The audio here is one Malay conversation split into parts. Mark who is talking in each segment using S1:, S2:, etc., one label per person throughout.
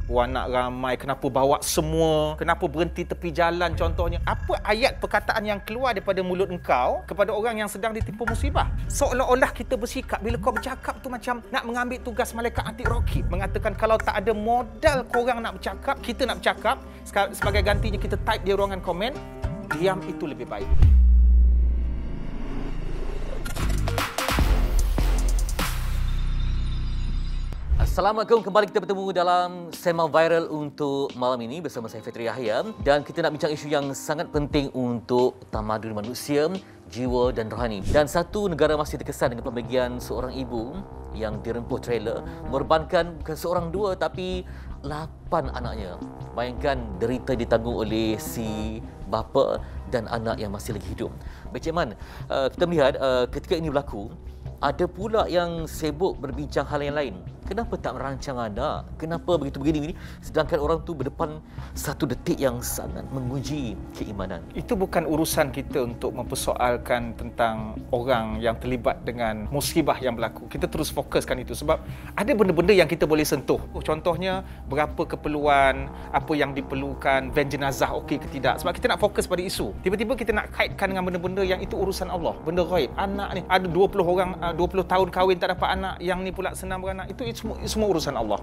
S1: Anak ramai, kenapa bawa semua, kenapa berhenti tepi jalan contohnya. Apa ayat perkataan yang keluar daripada mulut engkau kepada orang yang sedang ditimpa musibah? Seolah-olah kita bersikap bila kau bercakap tu macam nak mengambil tugas malaikat anti rokib, mengatakan kalau tak ada modal korang nak bercakap, kita nak bercakap, sebagai gantinya kita type di ruangan komen, diam itu lebih baik.
S2: Assalamualaikum, kembali kita bertemu dalam Sema Viral untuk malam ini bersama saya Fitri Yahya, dan kita nak bincang isu yang sangat penting untuk tamadun manusia, jiwa dan rohani. Dan satu negara masih terkesan dengan pembagian seorang ibu yang dirempuh trailer mengorbankan bukan seorang dua tapi 8 anaknya. Bayangkan derita ditanggung oleh si bapa dan anak yang masih lagi hidup. Baik, Cik Man, kita melihat ketika ini berlaku, ada pula yang sibuk berbincang hal yang lain. Kenapa tak merancang anak? Kenapa begitu begini? Sedangkan orang tu berdepan satu detik yang sangat menguji keimanan.
S1: Itu bukan urusan kita untuk mempersoalkan tentang orang yang terlibat dengan musibah yang berlaku. Kita terus fokuskan itu sebab ada benda-benda yang kita boleh sentuh. Contohnya, berapa keperluan, apa yang diperlukan, van jenazah okey ke tidak. Sebab kita nak fokus pada isu. Tiba-tiba kita nak kaitkan dengan benda-benda yang itu urusan Allah. Benda ghaib. Anak ni, ada 20 orang, 20 tahun kahwin tak dapat anak, yang ni pula senang beranak. Itu semua urusan Allah.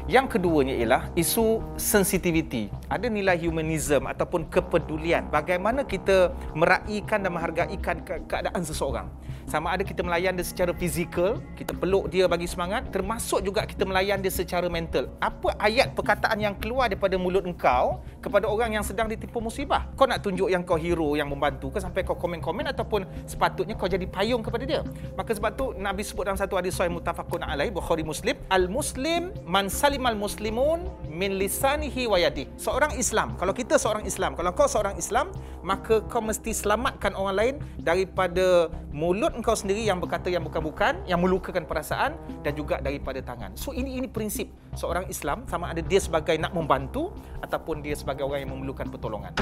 S1: Yang keduanya ialah isu sensitivity. Ada nilai humanism ataupun kepedulian. Bagaimana kita meraihkan dan menghargaikan keadaan seseorang. Sama ada kita melayan dia secara fizikal, kita peluk dia bagi semangat, termasuk juga kita melayan dia secara mental. Apa ayat perkataan yang keluar daripada mulut engkau kepada orang yang sedang ditimpa musibah? Kau nak tunjuk yang kau hero yang membantu ke sampai kau komen-komen, ataupun sepatutnya kau jadi payung kepada dia? Maka sebab tu Nabi sebut dalam satu hadis sahih muttafaqun alaih, Bukhari Muslim, al-muslim man salimal muslimun min lisanihi wa yadihi. Seorang Islam, kalau kita seorang Islam, kalau kau seorang Islam, maka kau mesti selamatkan orang lain daripada mulut engkau sendiri yang berkata yang bukan-bukan, yang melukakan perasaan, dan juga daripada tangan. So ini prinsip seorang Islam, sama ada dia sebagai nak membantu ataupun dia sebagai orang yang memerlukan pertolongan.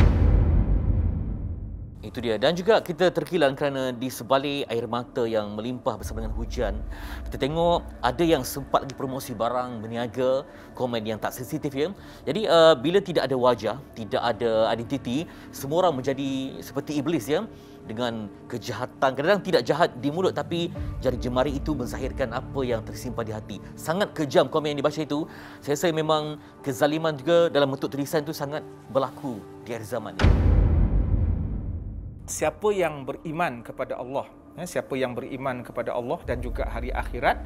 S2: Itu dia. Dan juga kita terkilan kerana di sebalik air mata yang melimpah bersama dengan hujan, kita tengok ada yang sempat lagi promosi barang, berniaga, komen yang tak sensitif ya. Jadi bila tidak ada wajah, tidak ada identiti, semua orang menjadi seperti iblis ya, dengan kejahatan. Kadang-kadang tidak jahat di mulut tapi jari jemari itu menzahirkan apa yang tersimpan di hati. Sangat kejam komen yang dibaca itu. Saya rasa memang kezaliman juga dalam bentuk tulisan itu sangat berlaku di akhir zaman ini.
S1: Siapa yang beriman kepada Allah, siapa yang beriman kepada Allah dan juga hari akhirat,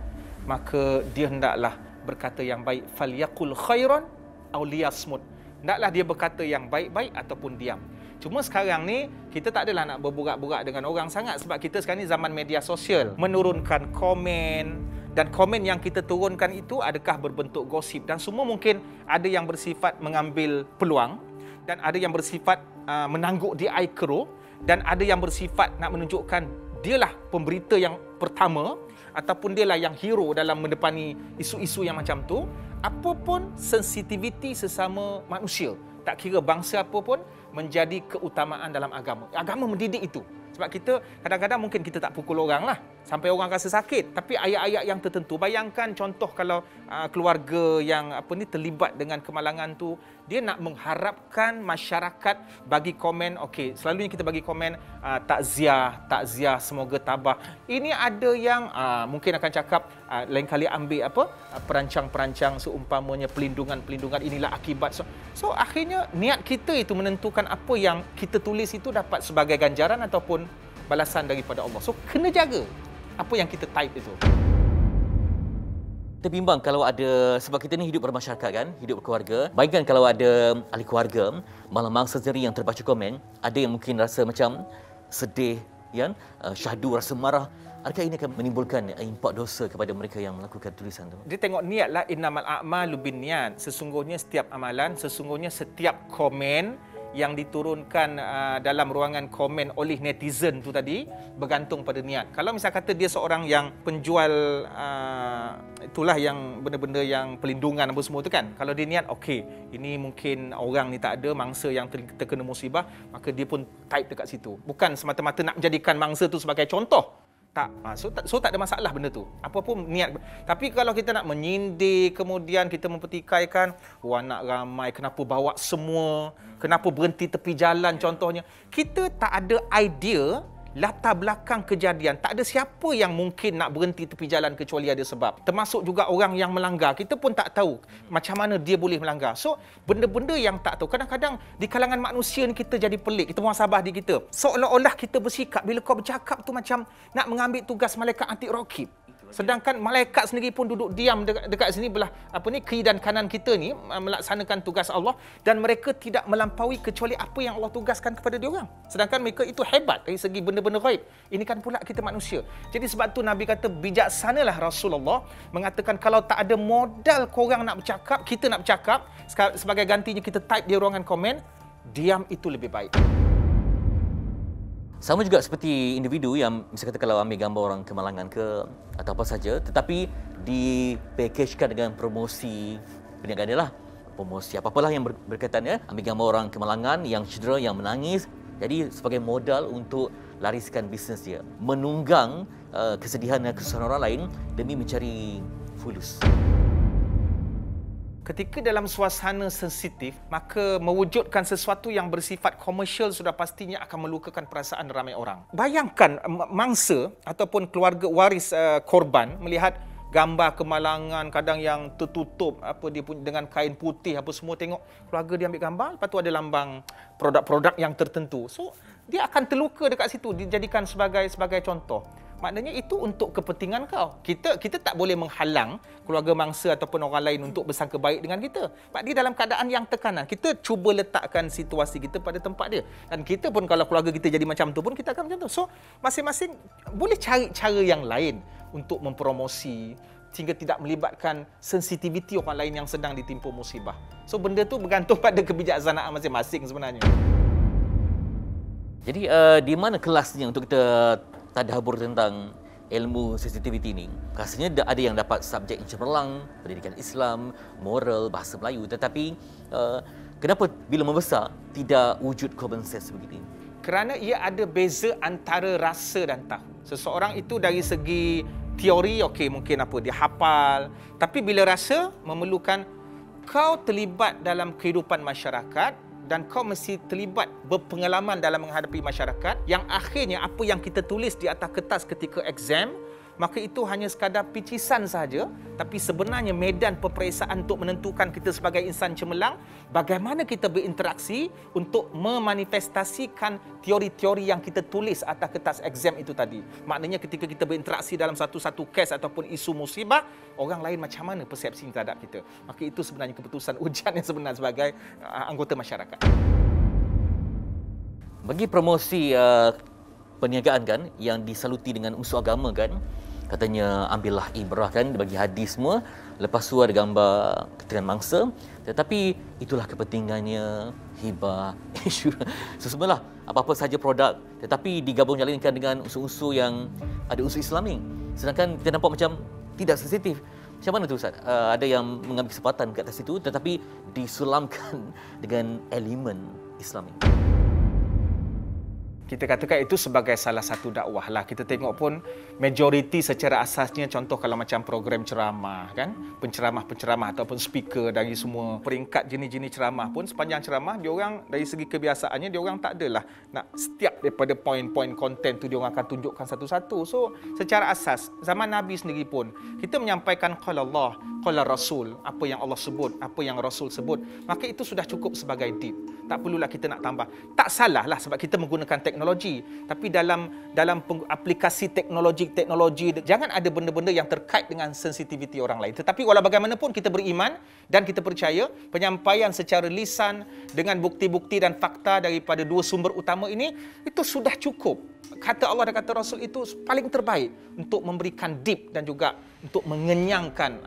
S1: maka dia hendaklah berkata yang baik. Falyaqul khairan aw liyasmut. Hendaklah dia berkata yang baik-baik ataupun diam. Cuma sekarang ni kita tak adalah nak berburak-burak dengan orang sangat sebab kita sekarang ni zaman media sosial. Menurunkan komen, dan komen yang kita turunkan itu adakah berbentuk gosip, dan semua mungkin ada yang bersifat mengambil peluang, dan ada yang bersifat menangguk di air keruh, dan ada yang bersifat nak menunjukkan dialah pemberita yang pertama ataupun dialah yang hero dalam mendepani isu-isu yang macam tu. Apapun sensitiviti sesama manusia, tak kira bangsa apa pun, menjadi keutamaan dalam agama. Agama mendidik itu. Sebab kita kadang-kadang mungkin kita tak pukul orang lah sampai orang rasa sakit, tapi ayat-ayat yang tertentu, bayangkan contoh kalau keluarga yang terlibat dengan kemalangan tu, dia nak mengharapkan masyarakat bagi komen, okey, selalunya kita bagi komen takziah, semoga tabah. Ini ada yang mungkin akan cakap lain kali ambil perancang-perancang seumpamanya pelindungan inilah akibat. So akhirnya niat kita itu menentukan apa yang kita tulis itu dapat sebagai ganjaran ataupun balasan daripada Allah. So kena jaga apa yang kita type itu.
S2: Kita bimbang kalau ada, sebab kita ni hidup bermasyarakat kan, hidup berkeluarga. Bayangkan kalau ada ahli keluarga, malam mangsa sendiri yang terbaca komen, ada yang mungkin rasa macam sedih, ya, syahdu, rasa marah. Adakah ini akan menimbulkan impak dosa kepada mereka yang melakukan tulisan tu?
S1: Dia tengok niatlah, innamal a'malu binniyat. Sesungguhnya setiap amalan, sesungguhnya setiap komen yang diturunkan dalam ruangan komen oleh netizen tu tadi bergantung pada niat. Kalau misal kata dia seorang yang penjual itulah yang benda-benda yang pelindungan apa semua tu kan, kalau dia niat okey, ini mungkin orang ni tak ada, mangsa yang terkena musibah, maka dia pun type dekat situ. Bukan semata-mata nak menjadikan mangsa tu sebagai contoh, Tak. So tak ada masalah benda tu. Apa pun niat. Tapi kalau kita nak menyindir, kemudian kita mempertikaikan, anak ramai, kenapa bawa semua, kenapa berhenti tepi jalan contohnya. Kita tak ada idea latar belakang kejadian. Tak ada siapa yang mungkin nak berhenti tepi jalan kecuali ada sebab. Termasuk juga orang yang melanggar. Kita pun tak tahu macam mana dia boleh melanggar. So, benda-benda yang tak tahu. Kadang-kadang di kalangan manusia ni kita jadi pelik. Kita muhasabah diri kita. Seolah-olah kita bersikap bila kau bercakap tu macam nak mengambil tugas malaikat anti rokib. Sedangkan malaikat sendiri pun duduk diam dekat sini belah kiri dan kanan kita ni melaksanakan tugas Allah, dan mereka tidak melampaui kecuali apa yang Allah tugaskan kepada dia orang. Sedangkan mereka itu hebat dari segi benda-benda ghaib. Ini kan pula kita manusia. Jadi sebab tu Nabi kata bijaksanalah Rasulullah mengatakan kalau tak ada modal korang nak bercakap, kita nak bercakap, sebagai gantinya kita type di ruangan komen, diam itu lebih baik.
S2: Sama juga seperti individu yang misalnya kata kalau ambil gambar orang kemalangan ke atau apa saja, tetapi dipakejkan dengan promosi perniagaan dia lah. Promosi apa-apalah yang berkaitan ya. Ambil gambar orang kemalangan yang cedera, yang menangis. Jadi sebagai modal untuk lariskan bisnes dia. Menunggang kesedihan dan kesusahan orang lain demi mencari fulus.
S1: Ketika dalam suasana sensitif, maka mewujudkan sesuatu yang bersifat komersial sudah pastinya akan melukakan perasaan ramai orang. Bayangkan mangsa ataupun keluarga waris korban melihat gambar kemalangan kadang yang tertutup dia dengan kain putih apa semua, tengok keluarga dia ambil gambar, lepas tu ada lambang produk-produk yang tertentu. So dia akan terluka dekat situ, dijadikan sebagai contoh. Maknanya itu untuk kepentingan kau. Kita tak boleh menghalang keluarga mangsa ataupun orang lain untuk bersangka baik dengan kita. Sebab dia dalam keadaan yang tekanan. Kita cuba letakkan situasi kita pada tempat dia. Dan kita pun kalau keluarga kita jadi macam tu pun kita akan macam tu. So, masing-masing boleh cari cara yang lain untuk mempromosi sehingga tidak melibatkan sensitiviti orang lain yang sedang ditimpa musibah. So, benda tu bergantung pada kebijaksanaan masing-masing sebenarnya.
S2: Jadi, di mana kelasnya untuk kita tadabbur tentang ilmu sensitiviti ini? Rasanya ada yang dapat subjek yang cemerlang, pendidikan Islam, moral, bahasa Melayu, tetapi kenapa bila membesar tidak wujud common sense begini?
S1: Kerana ia ada beza antara rasa dan tahu. Seseorang itu dari segi teori okey, mungkin dia hafal, tapi bila rasa memerlukan kau terlibat dalam kehidupan masyarakat dan kau mesti terlibat berpengalaman dalam menghadapi masyarakat, yang akhirnya apa yang kita tulis di atas kertas ketika exam, maka itu hanya sekadar picisan saja, tapi sebenarnya medan peperiksaan untuk menentukan kita sebagai insan cemerlang, bagaimana kita berinteraksi untuk memanifestasikan teori-teori yang kita tulis atas kertas exam itu tadi. Maknanya ketika kita berinteraksi dalam satu-satu kes ataupun isu musibah, orang lain macam mana persepsi terhadap kita. Maka itu sebenarnya keputusan ujian yang sebenar sebagai anggota masyarakat.
S2: Bagi promosi perniagaan kan, yang disaluti dengan unsur agama kan, katanya ambillah ibrah kan bagi hadis semua, lepas tu ada gambar keterangan mangsa, tetapi itulah kepentingannya hibah isu sesuatu lah, apa-apa saja produk tetapi digabung jalinkan dengan unsur-unsur yang ada unsur Islami, sedangkan kita nampak macam tidak sensitif. Macam mana tu Ustaz? Ada yang mengambil kesempatan kat atas itu tetapi disulamkan dengan elemen Islami.
S1: Kita katakan itu sebagai salah satu dakwah lah. Kita tengok pun majoriti secara asasnya, contoh kalau macam program ceramah kan, penceramah-penceramah ataupun speaker dari semua peringkat jenis-jenis ceramah pun, sepanjang ceramah diorang dari segi kebiasaannya diorang tak adalah nak setiap daripada poin-poin konten tu diorang akan tunjukkan satu-satu. So secara asas zaman Nabi sendiri pun kita menyampaikan qala Allah, qala Rasul, apa yang Allah sebut, apa yang Rasul sebut, maka itu sudah cukup sebagai deep. Tak perlulah kita nak tambah. Tak salah lah sebab kita menggunakan teknologi, tapi dalam aplikasi teknologi jangan ada benda-benda yang terkait dengan sensitiviti orang lain. Tetapi walau bagaimanapun kita beriman dan kita percaya penyampaian secara lisan dengan bukti-bukti dan fakta daripada dua sumber utama ini itu sudah cukup. Kata Allah dan kata Rasul itu paling terbaik untuk memberikan deep dan juga untuk mengenyangkan,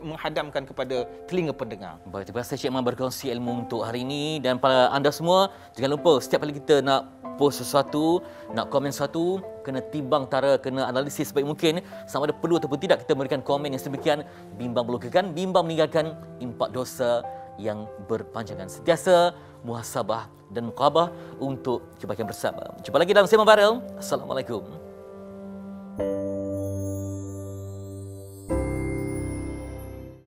S1: menghadamkan kepada telinga pendengar.
S2: Baik, terima kasih Cik Man berkongsi ilmu untuk hari ini, dan pada anda semua jangan lupa setiap kali kita nak post sesuatu, nak komen sesuatu, kena timbang tara, kena analisis sebaik mungkin sama ada perlu ataupun tidak kita memberikan komen yang sedemikian. Bimbang melukakan, bimbang meninggalkan, impak dosa yang berpanjangan. Sentiasa muhasabah dan muqabah untuk kebaikan bersama. Jumpa lagi dalam Sembang Viral. Assalamualaikum.